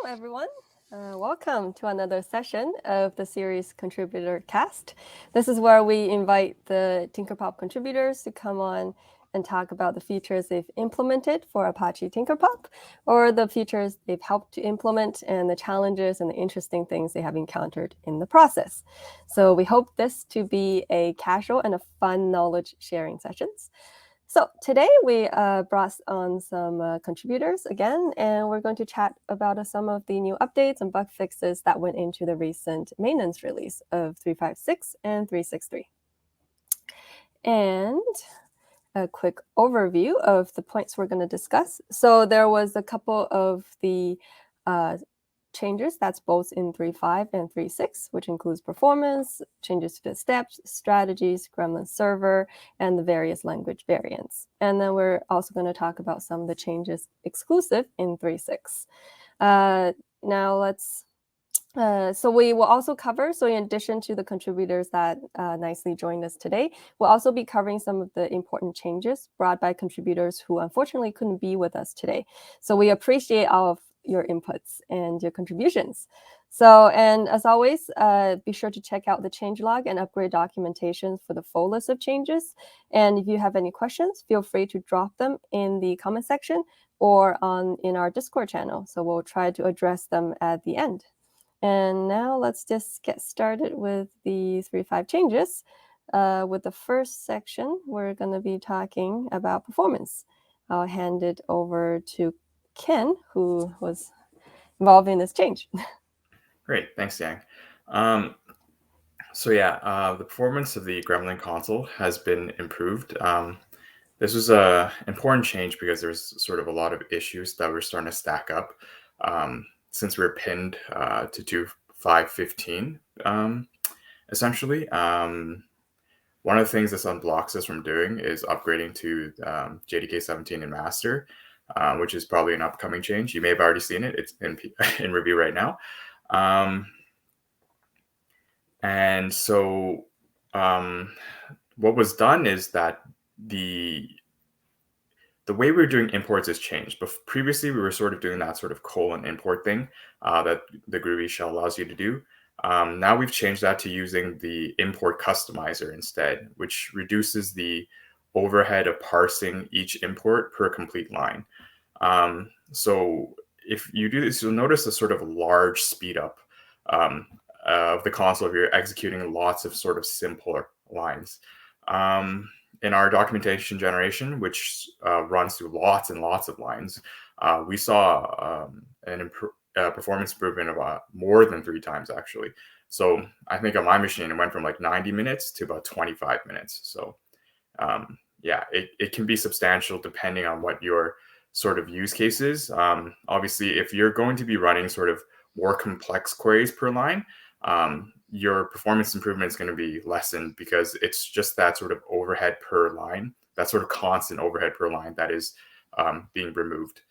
everyone. Welcome to another session of the series Contributorcast. This is where we invite the TinkerPop contributors to come on and talk about the features they've implemented for Apache TinkerPop, or the features they've helped to implement and the challenges and the interesting things they have encountered in the process. So we hope this to be a casual and a fun knowledge sharing sessions. So today we brought on some contributors again, and we're going to chat about some of the new updates and bug fixes that went into the recent maintenance release of 3.5.6 and 3.6.3. And a quick overview of the points we're going to discuss. So there was a couple of the changes that's both in 3.5 and 3.6, which includes performance, changes to the steps, strategies, Gremlin server, and the various language variants. And then we're also going to talk about some of the changes exclusive in 3.6. Now let's so we will also cover, so in addition to the contributors that nicely joined us today, we'll also be covering some of the important changes brought by contributors who unfortunately couldn't be with us today. So we appreciate all of your inputs and your contributions. So, and as always, be sure to check out the changelog and upgrade documentation for the full list of changes. And if you have any questions, feel free to drop them in the comment section or in our Discord channel. So we'll try to address them at the end. And now let's just get started with the 3.5 changes. With the first section, we're going to be talking about performance. I'll hand it over to Ken, who was involved in this change. Great, thanks, Yang. The performance of the Gremlin console has been improved. This was an important change because there's sort of a lot of issues that were starting to stack up since we were pinned to 2.5.15, essentially. One of the things this unblocks us from doing is upgrading to JDK 17 in master, which is probably an upcoming change. You may have already seen it. It's in review right now. What was done is that the way we were doing imports has changed. But previously, we were sort of doing that sort of colon import thing that the Groovy shell allows you to do. Now we've changed that to using the import customizer instead, which reduces the overhead of parsing each import per complete line. So if you do this, you'll notice a sort of large speed up of the console if you're executing lots of sort of simpler lines. In our documentation generation, which runs through lots and lots of lines, we saw performance improvement of more than 3 times, actually. So I think on my machine, it went from like 90 minutes to about 25 minutes. So it can be substantial depending on what your sort of use case is. Obviously, if you're going to be running sort of more complex queries per line, your performance improvement is going to be lessened because it's just that sort of overhead per line, that sort of constant overhead per line that is being removed.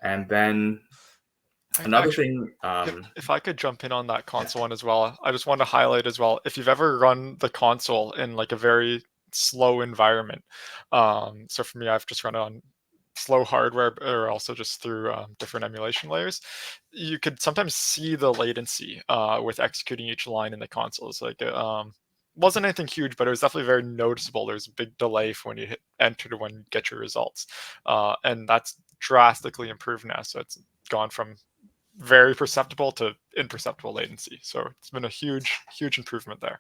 And then another thing... if I could jump in on that console one as well, I just want to highlight as well, if you've ever run the console in like a very slow environment, so for me, I've just run it on slow hardware or also just through different emulation layers, you could sometimes see the latency with executing each line in the console. It's like wasn't anything huge, but it was definitely very noticeable. There's a big delay for when you hit enter to when you get your results, and that's drastically improved now. So it's gone from very perceptible to imperceptible latency. So it's been a huge improvement there.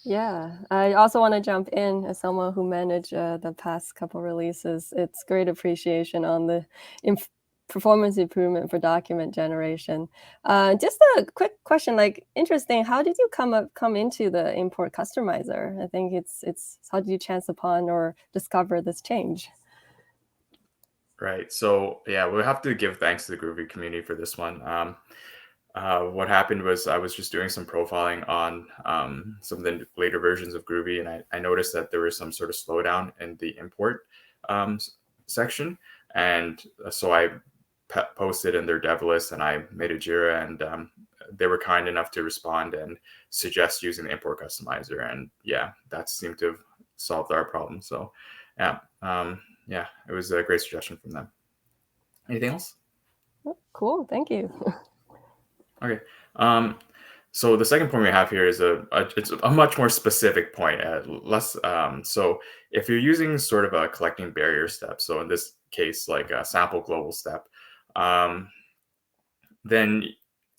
Yeah, I also want to jump in as someone who managed the past couple releases. It's great appreciation on the performance improvement for document generation. Just a quick question, like interesting, how did you come into the import customizer? I think it's how did you chance upon or discover this change? Right. So yeah, we'll have to give thanks to the Groovy community for this one. What happened was I was just doing some profiling on some of the later versions of Groovy, and I noticed that there was some sort of slowdown in the import section. And so I posted in their dev list and I made a Jira, and they were kind enough to respond and suggest using the import customizer. And yeah, that seemed to have solved our problem. So yeah, it was a great suggestion from them. Anything else? Cool. Thank you. Okay. So the second point we have here is it's a much more specific point. Less. So if you're using sort of a collecting barrier step, so in this case, like a sample global step, then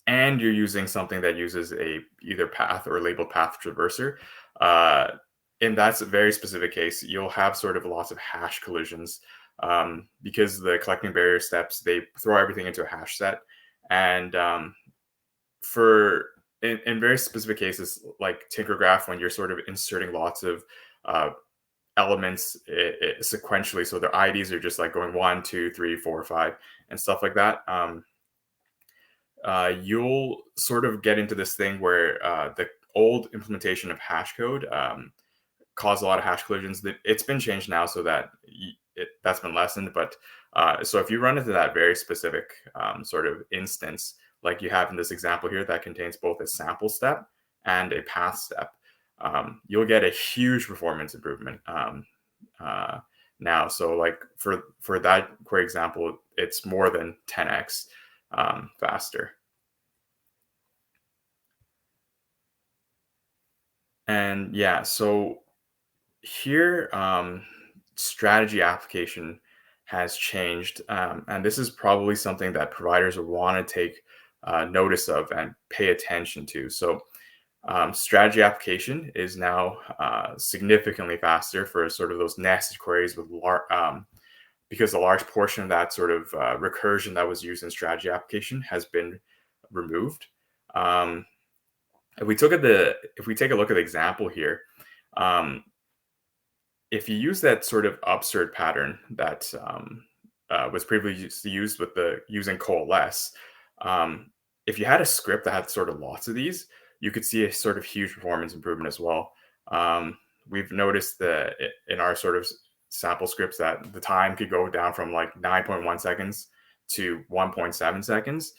and you're using something that uses a either path or labeled path traverser, in that's a very specific case, you'll have sort of lots of hash collisions, because the collecting barrier steps, they throw everything into a hash set. And in very specific cases like Tinkergraph, when you're sort of inserting lots of elements sequentially, so their IDs are just like going 1, 2, 3, 4, 5, and stuff like that. You'll sort of get into this thing where the old implementation of hash code caused a lot of hash collisions. It's been changed now so that that's been lessened. But so if you run into that very specific sort of instance, like you have in this example here, that contains both a sample step and a path step, you'll get a huge performance improvement now. So like for that query example, it's more than 10x faster. And yeah, so here, strategy application has changed. And this is probably something that providers will want to take notice of and pay attention to. So strategy application is now significantly faster for sort of those nested queries with because a large portion of that sort of recursion that was used in strategy application has been removed. If we take a look at the example here, if you use that sort of upsert pattern that was previously used with using coalesce, if you had a script that had sort of lots of these, you could see a sort of huge performance improvement as well. We've noticed that in our sort of sample scripts that the time could go down from like 9.1 seconds to 1.7 seconds.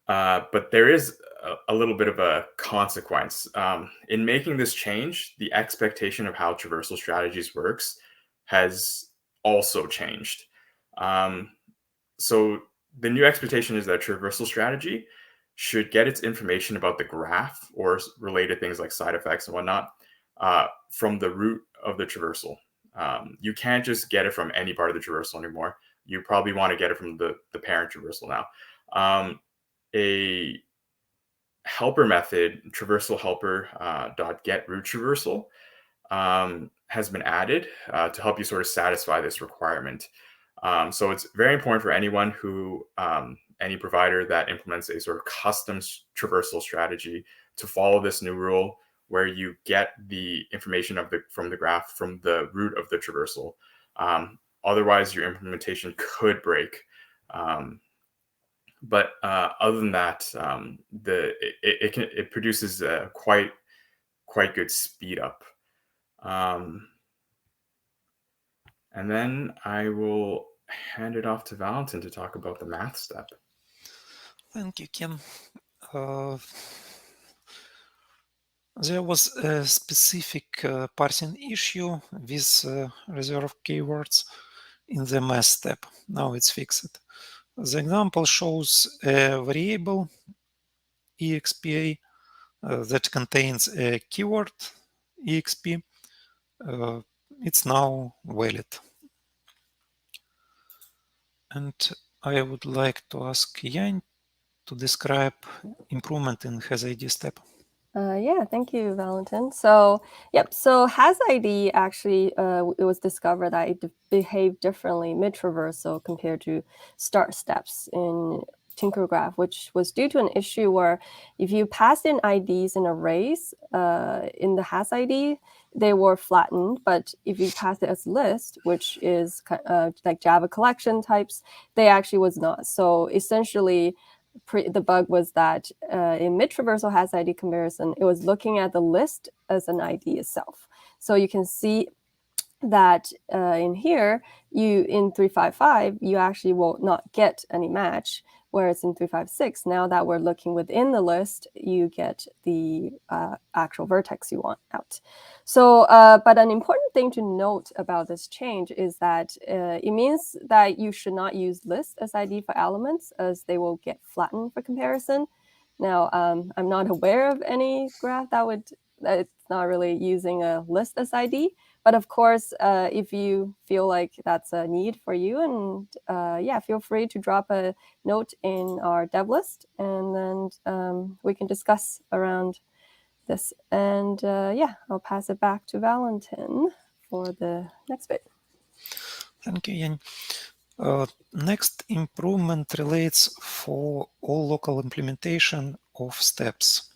But there is a little bit of a consequence. In making this change, the expectation of how traversal strategies works has also changed. So the new expectation is that traversal strategy should get its information about the graph or related things like side effects and whatnot from the root of the traversal. You can't just get it from any part of the traversal anymore. You probably want to get it from the parent traversal now. A helper method, traversal helper .get root traversal, has been added to help you sort of satisfy this requirement. So it's very important for anyone who, any provider that implements a sort of custom traversal strategy to follow this new rule where you get the information from the graph from the root of the traversal. Otherwise, your implementation could break. But other than that, it produces a quite good speed up. And then I will hand it off to Valentin to talk about the math step. Thank you, Kim. There was a specific parsing issue with reserve keywords in the math step. Now it's fixed. The example shows a variable expa that contains a keyword exp. It's now valid. And I would like to ask Jan to describe improvement in hasID step. Yeah, thank you, Valentin. So, yep, so hasID actually, it was discovered that it behaved differently mid-traversal compared to start steps in Tinkergraph, which was due to an issue where if you passed in IDs in arrays in the hasID, they were flattened, but if you passed it as list, which is like Java collection types, they actually was not. So essentially, the bug was that in mid-traversal hasID comparison, it was looking at the list as an ID itself. So you can see that in here, in 355, you actually will not get any match. Whereas in 356, now that we're looking within the list, you get the actual vertex you want out. So, but an important thing to note about this change is that it means that you should not use list as ID for elements, as they will get flattened for comparison. Now, I'm not aware of any graph that it's not really using a list as ID. But of course, if you feel like that's a need for you, and yeah, feel free to drop a note in our dev list, and then we can discuss around this. And yeah, I'll pass it back to Valentin for the next bit. Thank you, Jan. Next improvement relates for all local implementation of steps.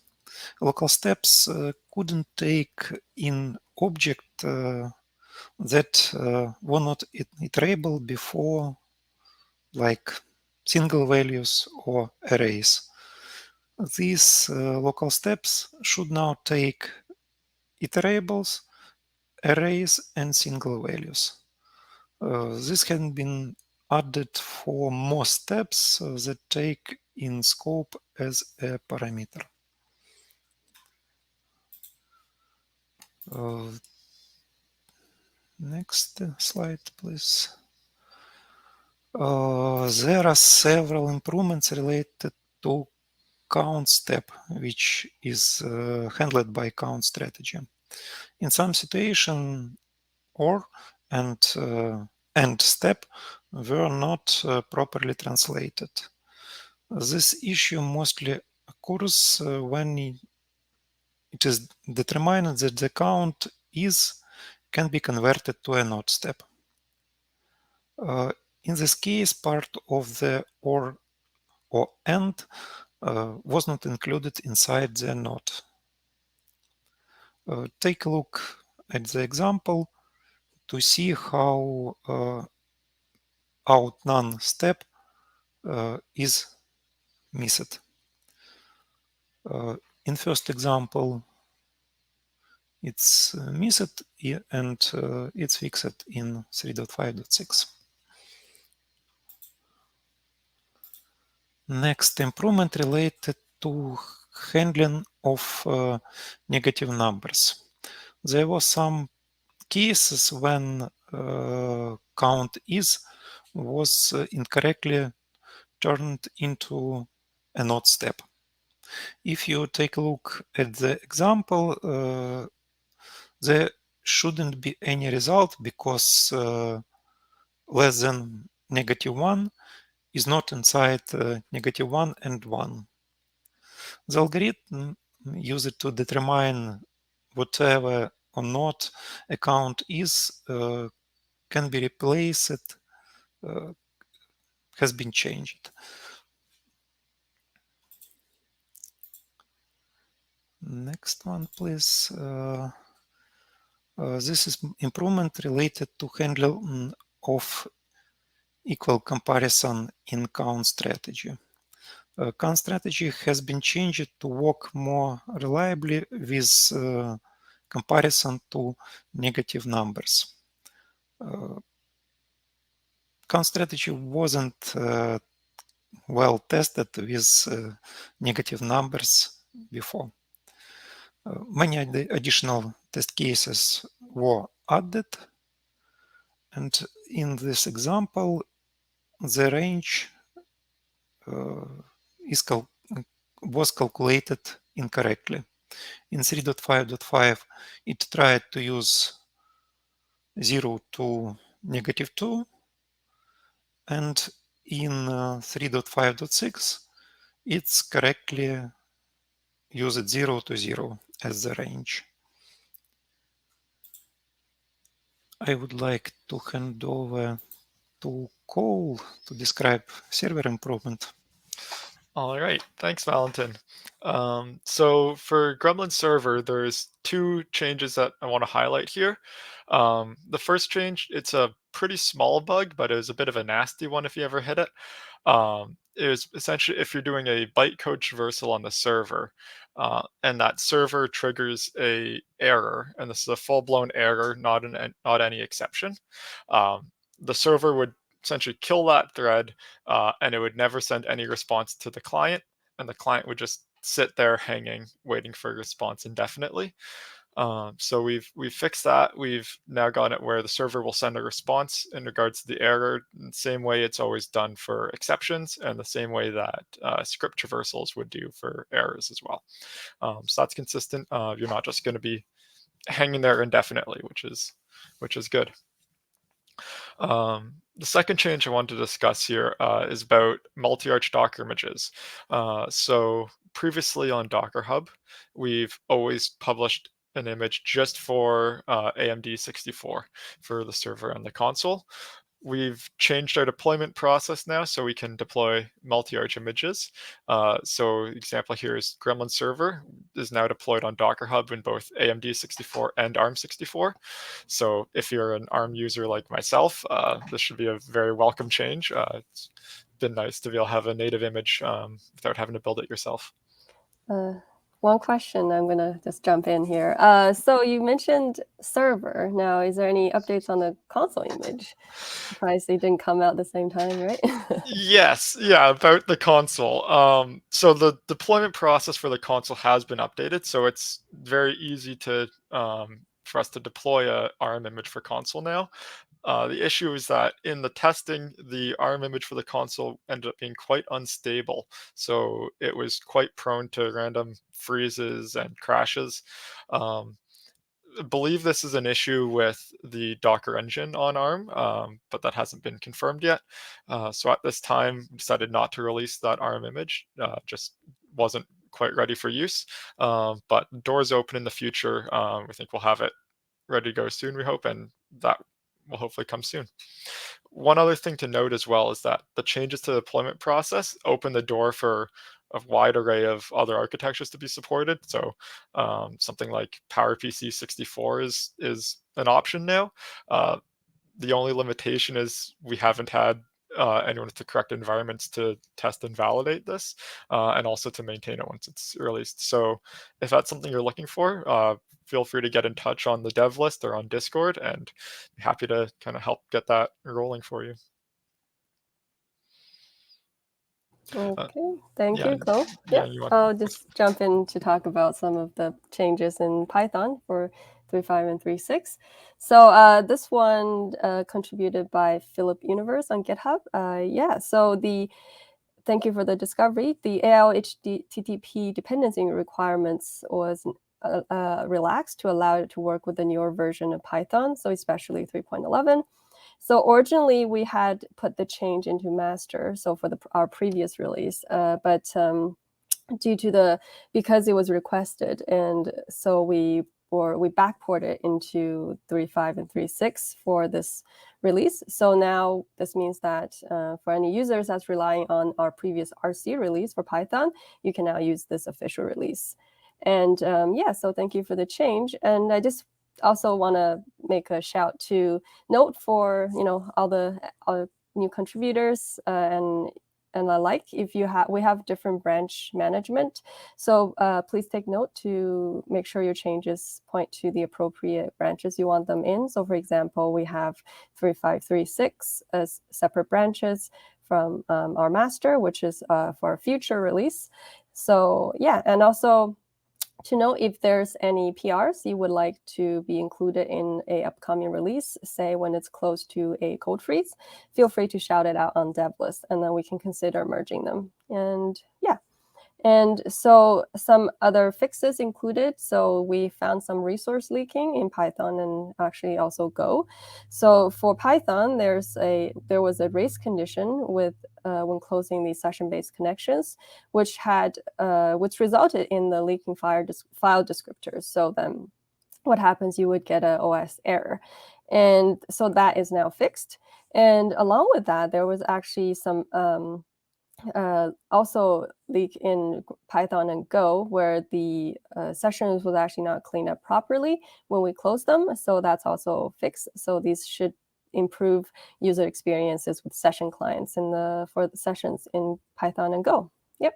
Local steps couldn't take in object that were not iterable before, like single values or arrays. These local steps should now take iterables, arrays, and single values. This has been added for more steps that take in scope as a parameter. Next slide, please. There are several improvements related to count step, which is handled by count strategy. In some situation, or and step were not properly translated. This issue mostly occurs when it is determined that the count can be converted to a not step. In this case, part of the or and was not included inside the not. Take a look at the example to see how out none step is missed. In first example, it's missed and it's fixed in 3.5.6. Next improvement related to handling of negative numbers. There were some cases when count was incorrectly turned into a not step. If you take a look at the example, there shouldn't be any result because less than -1 is not inside -1 and 1. The algorithm used to determine whatever or not a count can be replaced, has been changed. Next one, please. This is improvement related to handling of equal comparison in count strategy. Count strategy has been changed to work more reliably with comparison to negative numbers. Count strategy wasn't well tested with negative numbers before. Many additional test cases were added, and in this example, the range was calculated incorrectly. In 3.5.5, it tried to use 0 to -2, and in 3.5.6, it's correctly used 0 to 0 as the range. I would like to hand over to Cole to describe server improvement. All right, thanks, Valentin. So for Gremlin server, there's two changes that I want to highlight here. The first change, it's a pretty small bug, but it was a bit of a nasty one if you ever hit it. It was essentially if you're doing a bytecode traversal on the server, and that server triggers a error, and this is a full-blown error, not any exception. The server would essentially kill that thread, and it would never send any response to the client, and the client would just sit there hanging, waiting for a response indefinitely. So we've fixed that. We've now got it where the server will send a response in regards to the error, in the same way it's always done for exceptions, and the same way that script traversals would do for errors as well. So that's consistent. You're not just going to be hanging there indefinitely, which is good. The second change I want to discuss here is about multi-arch Docker images. So previously on Docker Hub, we've always published an image just for AMD 64 for the server and the console. We've changed our deployment process now so we can deploy multi-arch images. So example here is Gremlin server is now deployed on Docker Hub in both AMD 64 and ARM 64. So if you're an ARM user like myself, this should be a very welcome change. It's been nice to be able to have a native image without having to build it yourself. One question, I'm going to just jump in here. So you mentioned server. Now, is there any updates on the console image? Surprised they didn't come out at the same time, right? Yes, yeah, about the console. So the deployment process for the console has been updated, so it's very easy to for us to deploy a ARM image for console now. The issue is that in the testing, the ARM image for the console ended up being quite unstable. So it was quite prone to random freezes and crashes. I believe this is an issue with the Docker engine on ARM, but that hasn't been confirmed yet. So at this time, we decided not to release that ARM image. Just wasn't quite ready for use. But doors open in the future. We think we'll have it ready to go soon, we hope, and that will hopefully come soon. One other thing to note as well is that the changes to the deployment process open the door for a wide array of other architectures to be supported. So something like PowerPC 64 is an option now. The only limitation is we haven't had anyone with the correct environments to test and validate this, and also to maintain it once it's released. So if that's something you're looking for, feel free to get in touch on the dev list or on Discord, and be happy to kind of help get that rolling for you. Okay, thank yeah, you, Ko. yeah, Yep, you want- I'll just jump in to talk about some of the changes in Python for 3.5 and 3.6. So this one contributed by Philip Universe on GitHub. So thank you for the discovery. The AL HTTP dependency requirements was relaxed to allow it to work with the newer version of Python, so especially 3.11. So originally we had put the change into master, so for our previous release, but because it was requested, and so we backported into 3.5 and 3.6 for this release. So now this means that for any users that's relying on our previous RC release for Python, you can now use this official release. And so thank you for the change. And I just also want to make a shout to note for all the new contributors and I like if we have different branch management. So please take note to make sure your changes point to the appropriate branches you want them in. So for example, we have 3.5, 3.6 as separate branches from our master, which is for a future release. So yeah, and also to know if there's any PRs you would like to be included in a upcoming release, say when it's close to a code freeze, feel free to shout it out on dev list, and then we can consider merging them. And yeah. And so some other fixes included. So we found some resource leaking in Python and actually also Go. So for Python, there was a race condition with when closing these session-based connections, which resulted in the leaking file descriptors. So then what happens, you would get an OS error. And so that is now fixed. And along with that, there was actually some also leak in Python and Go where the sessions was actually not cleaned up properly when we closed them. So that's also fixed. So these should improve user experiences with session clients for the sessions in Python and Go. Yep.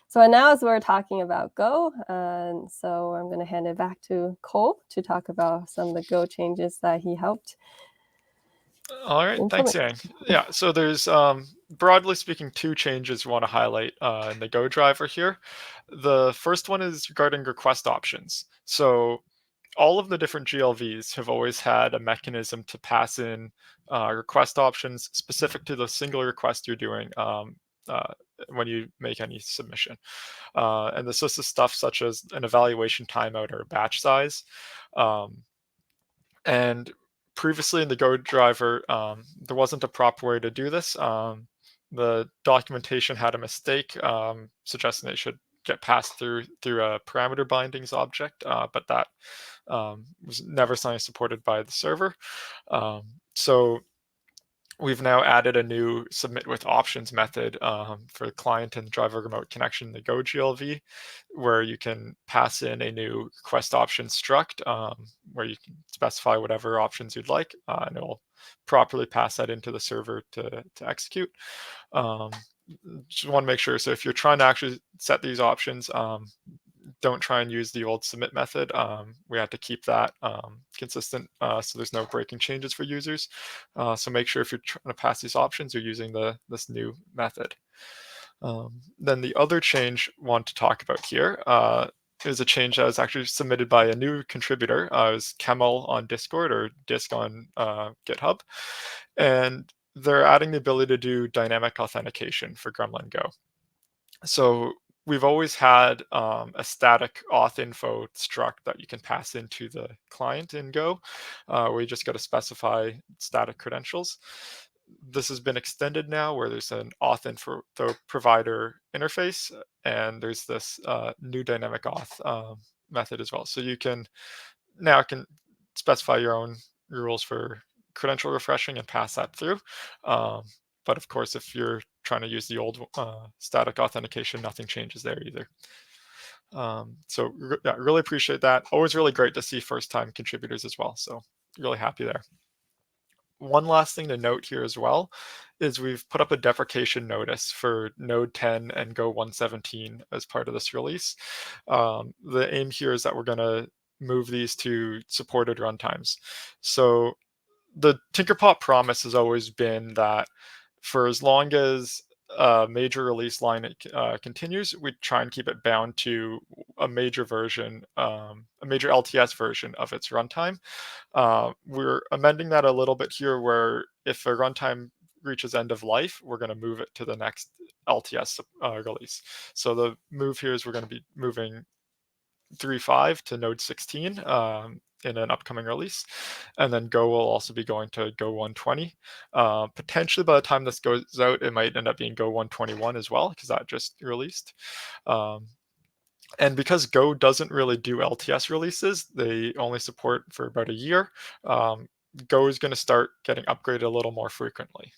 So now as we're talking about Go, so I'm going to hand it back to Cole to talk about some of the Go changes that he helped. All right, thanks, Yang. Yeah, so there's broadly speaking 2 changes we want to highlight in the Go driver here. The first one is regarding request options. So all of the different GLVs have always had a mechanism to pass in request options specific to the single request you're doing when you make any submission. And this is stuff such as an evaluation timeout or a batch size. And previously in the Go driver, there wasn't a proper way to do this. The documentation had a mistake suggesting they should get passed through a parameter bindings object, but that was never something supported by the server. So we've now added a new submit with options method for the client and driver remote connection in the Go GLV, where you can pass in a new request option struct where you can specify whatever options you'd like, and it will properly pass that into the server to execute. Just want to make sure. So if you're trying to actually set these options, don't try and use the old submit method. We have to keep that consistent so there's no breaking changes for users. So make sure if you're trying to pass these options, you're using this new method. Then the other change I want to talk about here is a change that was actually submitted by a new contributor. It was Kemal on Discord, or Disk on GitHub. And they're adding the ability to do dynamic authentication for Gremlin Go. So we've always had a static auth info struct that you can pass into the client in Go, where you just got to specify static credentials. This has been extended now, where there's an auth info provider interface, and there's this new dynamic auth method as well. So you can now specify your own rules for credential refreshing and pass that through. But of course, if you're trying to use the old static authentication, nothing changes there either. So yeah, really appreciate that. Always really great to see first-time contributors as well. So really happy there. One last thing to note here as well is we've put up a deprecation notice for Node 10 and Go 117 as part of this release. The aim here is that we're going to move these to supported runtimes. So the TinkerPop promise has always been that for as long as a major release line continues, we try and keep it bound to a major version, a major LTS version of its runtime. We're amending that a little bit here, where if a runtime reaches end of life, we're going to move it to the next LTS release. So the move here is we're going to be moving 3.5 to Node 16 in an upcoming release, and then Go will also be going to Go 120. Potentially by the time this goes out, it might end up being Go 121 as well, because that just released. And because Go doesn't really do LTS releases, they only support for about a year, Go is going to start getting upgraded a little more frequently.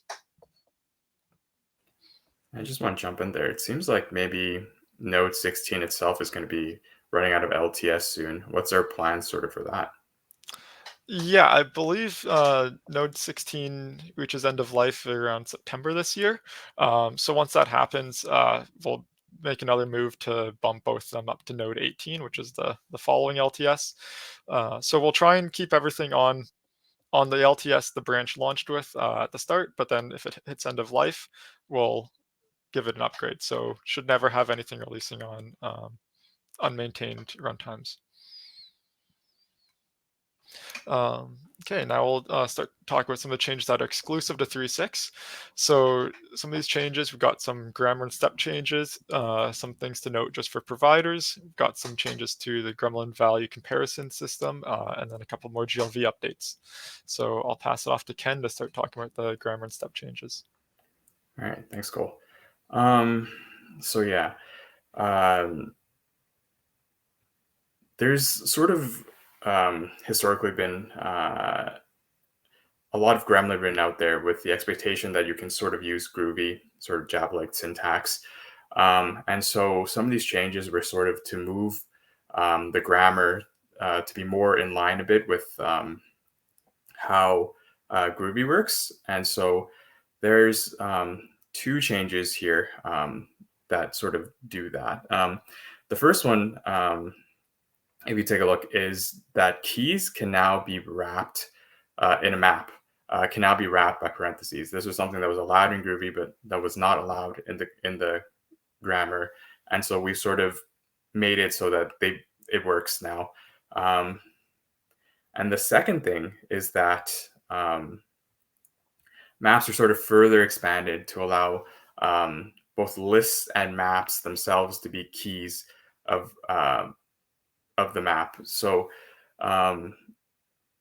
I just want to jump in there. It seems like maybe Node 16 itself is going to be running out of LTS soon. What's our plan sort of for that? Yeah, I believe Node 16 reaches end of life around September this year. So once that happens, we'll make another move to bump both of them up to Node 18, which is the following LTS. So we'll try and keep everything on the LTS the branch launched with at the start, but then if it hits end of life, we'll give it an upgrade. So should never have anything releasing on unmaintained runtimes. Okay, now we'll start talking about some of the changes that are exclusive to 3.6. So some of these changes, we've got some grammar and step changes, some things to note just for providers. We've got some changes to the Gremlin value comparison system, and then a couple more GLV updates. So I'll pass it off to Ken to start talking about the grammar and step changes. All right, thanks, Cole. So yeah, there's sort of historically been a lot of Gremlin written out there with the expectation that you can sort of use Groovy, sort of Java-like syntax. And so some of these changes were sort of to move the grammar to be more in line a bit with how Groovy works. And so there's 2 changes here that sort of do that. The first one, if you take a look, is that keys can now be wrapped in a map. can now be wrapped by parentheses. This was something that was allowed in Groovy, but that was not allowed in the grammar. And so we sort of made it so that it works now. And the second thing is that maps are sort of further expanded to allow both lists and maps themselves to be keys of the map. So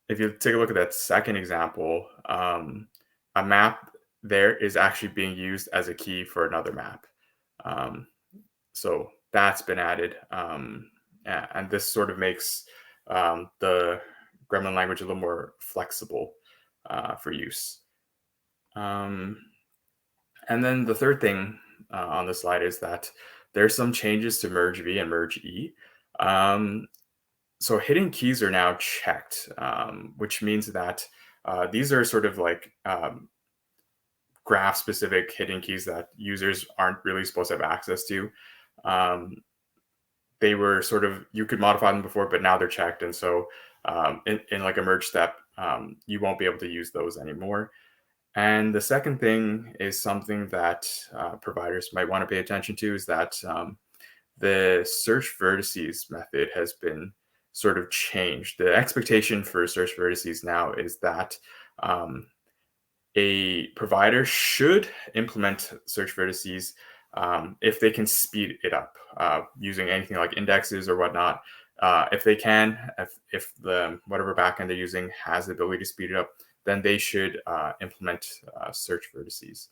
if you take a look at that second example, a map there is actually being used as a key for another map. So that's been added. And this sort of makes the Gremlin language a little more flexible for use. And then the third thing on the slide is that there's some changes to merge V and merge E. So hidden keys are now checked, which means that these are sort of like graph-specific hidden keys that users aren't really supposed to have access to. They were sort of, you could modify them before, but now they're checked. And so in like a merge step, you won't be able to use those anymore. And the second thing is something that providers might want to pay attention to, is that the search vertices method has been sort of changed. The expectation for search vertices now is that a provider should implement search vertices if they can speed it up using anything like indexes or whatnot. If they can, if the whatever backend they're using has the ability to speed it up, then they should implement search vertices.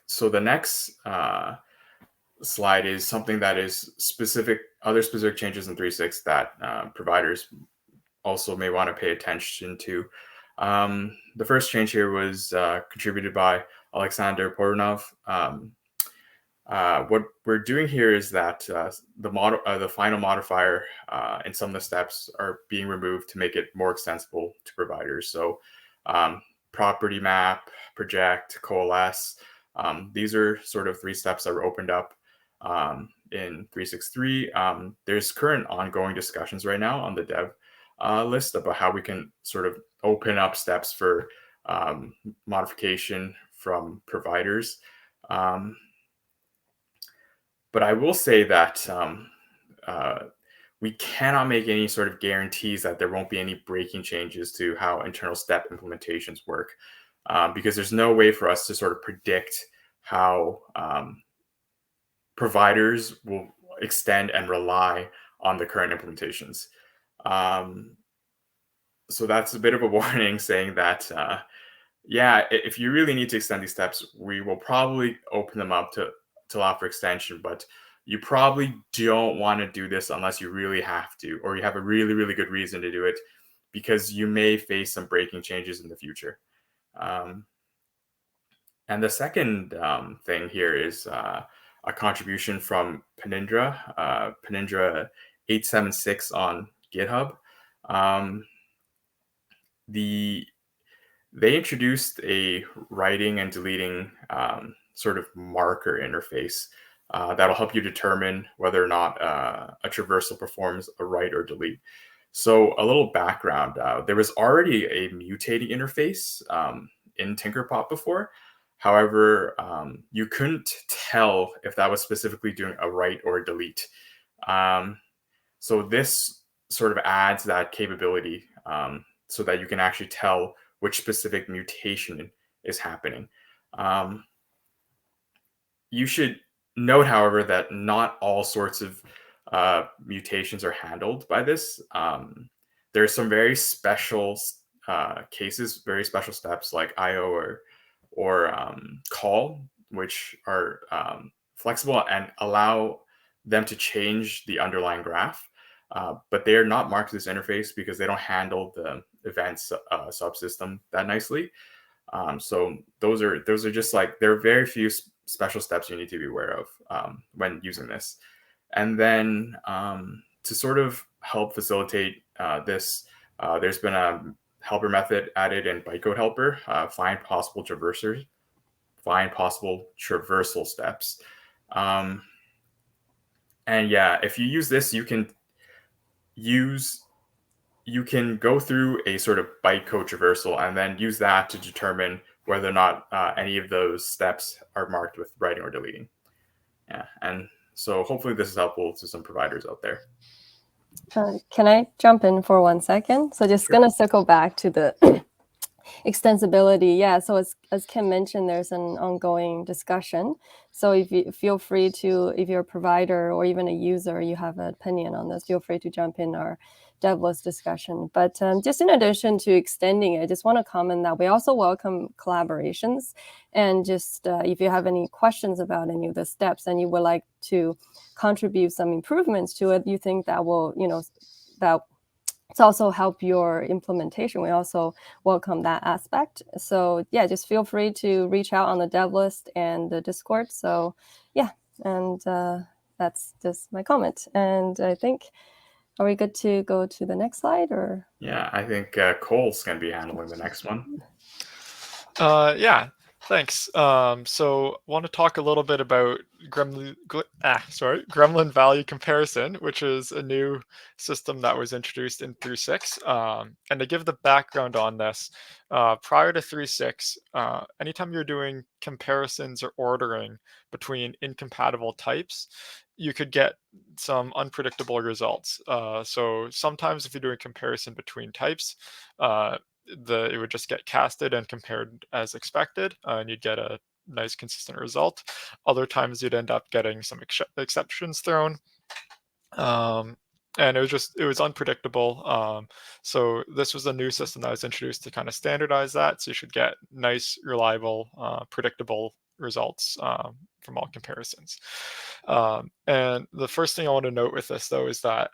So the next slide is something that is other specific changes in 3.6 that providers also may want to pay attention to. The first change here was contributed by Alexander Porunov. What we're doing here is that the final modifier and some of the steps are being removed to make it more extensible to providers. So property map, project, coalesce. These are sort of 3 steps that were opened up in 3.6.3. There's current ongoing discussions right now on the dev list about how we can sort of open up steps for modification from providers. But I will say that we cannot make any sort of guarantees that there won't be any breaking changes to how internal step implementations work, because there's no way for us to sort of predict how providers will extend and rely on the current implementations. So that's a bit of a warning, saying that, yeah, if you really need to extend these steps, we will probably open them up to allow for extension, but you probably don't want to do this unless you really have to, or you have a really, really good reason to do it, because you may face some breaking changes in the future. And the second thing here is a contribution from Penindra, Penindra 876 on GitHub. They introduced a writing and deleting sort of marker interface that'll help you determine whether or not a traversal performs a write or delete. So a little background, there was already a mutating interface in TinkerPop before. However, you couldn't tell if that was specifically doing a write or a delete. So this sort of adds that capability so that you can actually tell which specific mutation is happening. You should note, however, that not all sorts of mutations are handled by this. There are some very special cases, very special steps like IO or call, which are flexible and allow them to change the underlying graph. But they are not marked to this interface because they don't handle the events subsystem that nicely. So those are just like, there are very few special steps you need to be aware of when using this. And then to sort of help facilitate this, there's been a helper method added in bytecode helper, find possible traversal steps. And yeah, if you use this, you you can go through a sort of bytecode traversal and then use that to determine whether or not any of those steps are marked with writing or deleting. Yeah, and so hopefully this is helpful to some providers out there. Can I jump in for 1 second? So just going to circle back to the extensibility. Yeah, so as Kim mentioned, there's an ongoing discussion. So if you feel free to, if you're a provider or even a user, you have an opinion on this, feel free to jump in our devlist discussion. But just in addition to extending it, I just want to comment that we also welcome collaborations. And just if you have any questions about any of the steps and you would like to contribute some improvements to it, you think that will, that it's also help your implementation. We also welcome that aspect. So yeah, just feel free to reach out on the dev list and the Discord. So yeah, and that's just my comment. And I think, are we good to go to the next slide or? Yeah, I think Cole's going to be handling the next one. Yeah, thanks. So want to talk a little bit about Gremlin value comparison, which is a new system that was introduced in 3.6. And to give the background on this, prior to 3.6, anytime you're doing comparisons or ordering between incompatible types, you could get some unpredictable results. So sometimes if you're doing comparison between types, it would just get casted and compared as expected, and you'd get a nice consistent result. Other times you'd end up getting some exceptions thrown. And it was unpredictable. So this was a new system that was introduced to kind of standardize that. So you should get nice, reliable, predictable results from all comparisons. And the first thing I want to note with this, though, is that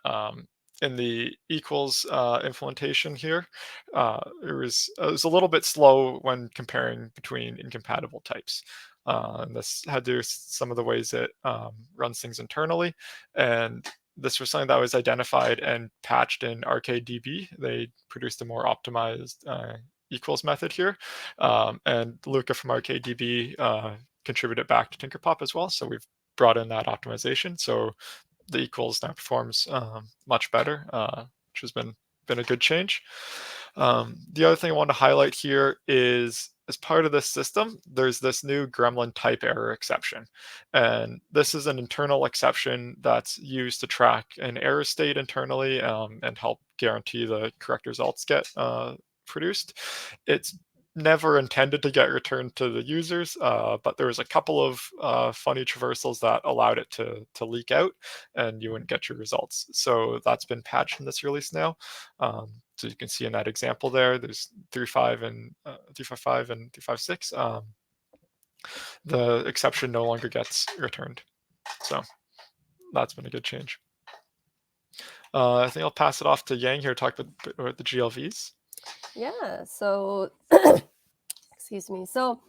in the equals implementation here, it was a little bit slow when comparing between incompatible types. And this had to do with some of the ways it runs things internally. And this was something that was identified and patched in ArcadeDB. They produced a more optimized equals method here. And Luca from ArcadeDB contributed back to TinkerPop as well. So we've brought in that optimization. So the equals now performs much better, which has been a good change. The other thing I want to highlight here is, as part of this system, there's this new Gremlin type error exception. And this is an internal exception that's used to track an error state internally and help guarantee the correct results get produced. It's never intended to get returned to the users, but there was a couple of funny traversals that allowed it to leak out, and you wouldn't get your results. So that's been patched in this release now. So you can see in that example there, there's 3.5 and 3.5 and 3.5.6. The exception no longer gets returned. So that's been a good change. I think I'll pass it off to Yang here to talk about the GLVs. Yeah, so excuse me. So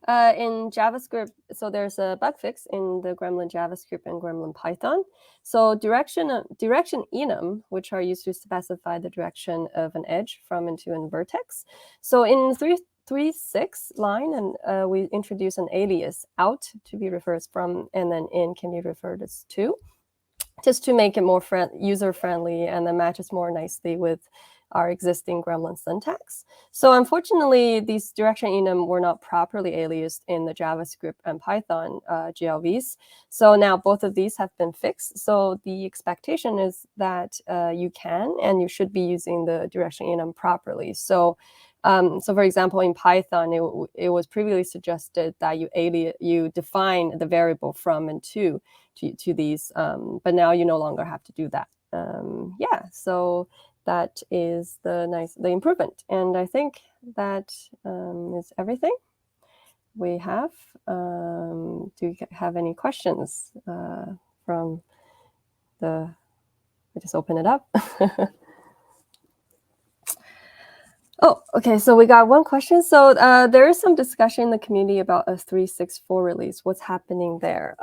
in JavaScript, so there's a bug fix in the Gremlin JavaScript and Gremlin Python. So direction enum, which are used to specify the direction of an edge from and to a vertex. So in 3.6 line, and we introduce an alias out to be referred from, and then in can be referred as to, just to make it more user-friendly and then matches more nicely with our existing Gremlin syntax. So unfortunately, these direction enum were not properly aliased in the JavaScript and Python GLVs. So now both of these have been fixed. So the expectation is that you can and you should be using the direction enum properly. So for example, in Python, it was previously suggested that you define the variable from and to these, but now you no longer have to do that. Yeah, so that is the improvement, and I think that is everything we have. Do you have any questions from the? I just open it up. Oh, okay. So we got one question. So there is some discussion in the community about a 3.6.4 release. What's happening there?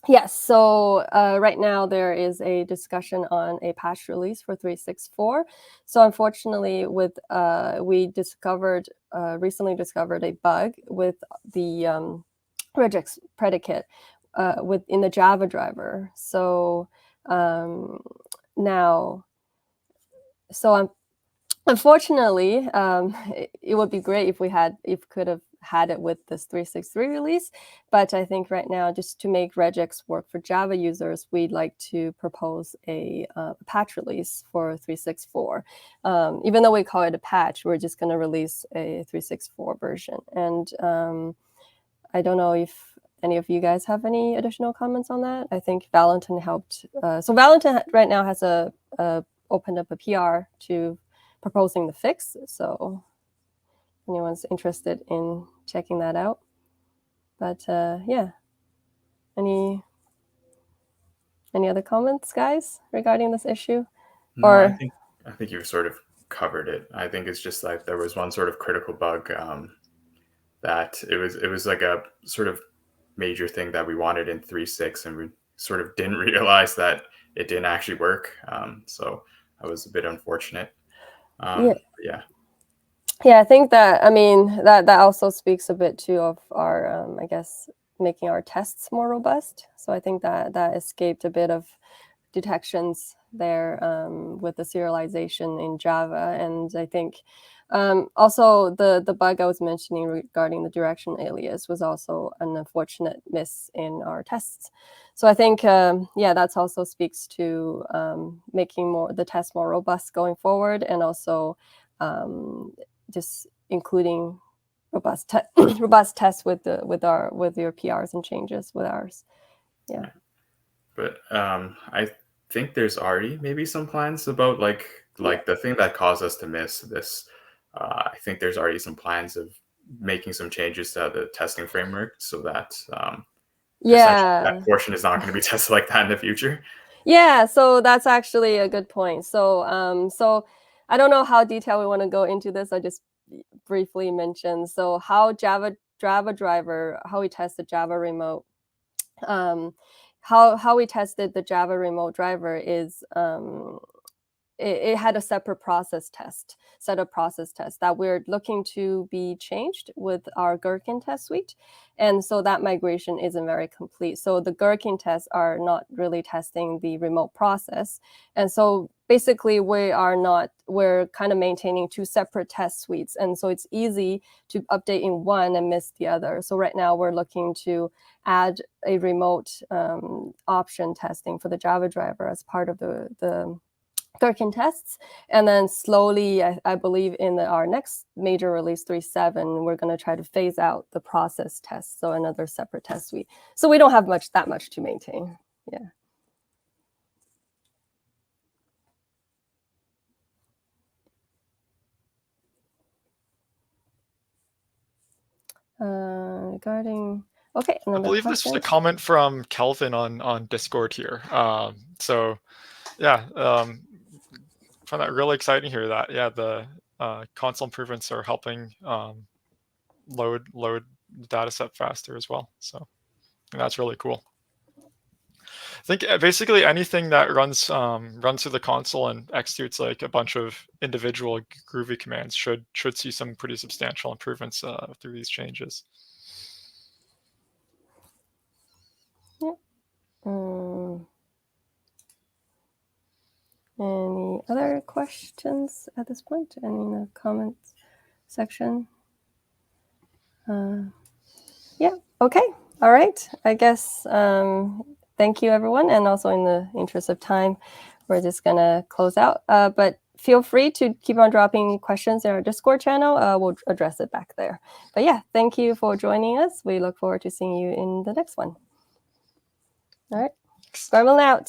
Yes, so right now there is a discussion on a patch release for 3.6.4. So unfortunately, we recently discovered a bug with the regex predicate in the Java driver. So now so unfortunately, it would be great if we could have had it with this 3.6.3 release, but I think right now, just to make regex work for Java users, we'd like to propose a patch release for 3.6.4. Even though we call it a patch, we're just going to release a 3.6.4 version. And I don't know if any of you guys have any additional comments on that. I think Valentin helped. So Valentin right now has opened up a PR to proposing the fix. So if anyone's interested in checking that out. But yeah, any other comments, guys, regarding this issue? No, Or I think you've sort of covered it. I think it's just like there was one sort of critical bug that it was like a sort of major thing that we wanted in 3.6, and we sort of didn't realize that it didn't actually work. So that was a bit unfortunate. Yeah. Yeah, I think that, I mean, that also speaks a bit too of our, I guess, making our tests more robust. So I think that escaped a bit of detections there with the serialization in Java. And I think also the bug I was mentioning regarding the direction alias was also an unfortunate miss in our tests. So I think, yeah, that also speaks to making the tests more robust going forward, and also just including robust tests with your PRs and changes with ours. Yeah. But I think there's already maybe some plans about like the thing that caused us to miss this. I think there's already some plans of making some changes to the testing framework so that that portion is not going to be tested like that in the future. Yeah, so that's actually a good point. So so I don't know how detailed we want to go into this. I just briefly mentioned so how Java driver, how we tested Java remote. How we tested the Java remote driver is it had a separate set of process tests that we're looking to be changed with our Gherkin test suite. And so that migration isn't very complete. So the Gherkin tests are not really testing the remote process. And so basically we're kind of maintaining two separate test suites. And so it's easy to update in one and miss the other. So right now we're looking to add a remote option testing for the Java driver as part of the Gherkin tests, and then slowly, I believe in our next major release 3.7, we're going to try to phase out the process tests, so another separate test suite. So we don't have that much to maintain. Yeah. Regarding okay, I believe this was a comment from Kelvin on Discord here. So yeah. I find that really exciting to hear that. Yeah, the console improvements are helping load the data set faster as well. So that's really cool. I think basically anything that runs through the console and executes like a bunch of individual Groovy commands should see some pretty substantial improvements through these changes. Yeah. Any other questions at this point? Any in the comments section? Yeah, okay. All right. I guess thank you, everyone. And also in the interest of time, we're just going to close out. But feel free to keep on dropping questions in our Discord channel. We'll address it back there. But yeah, thank you for joining us. We look forward to seeing you in the next one. All right. Gremlin out.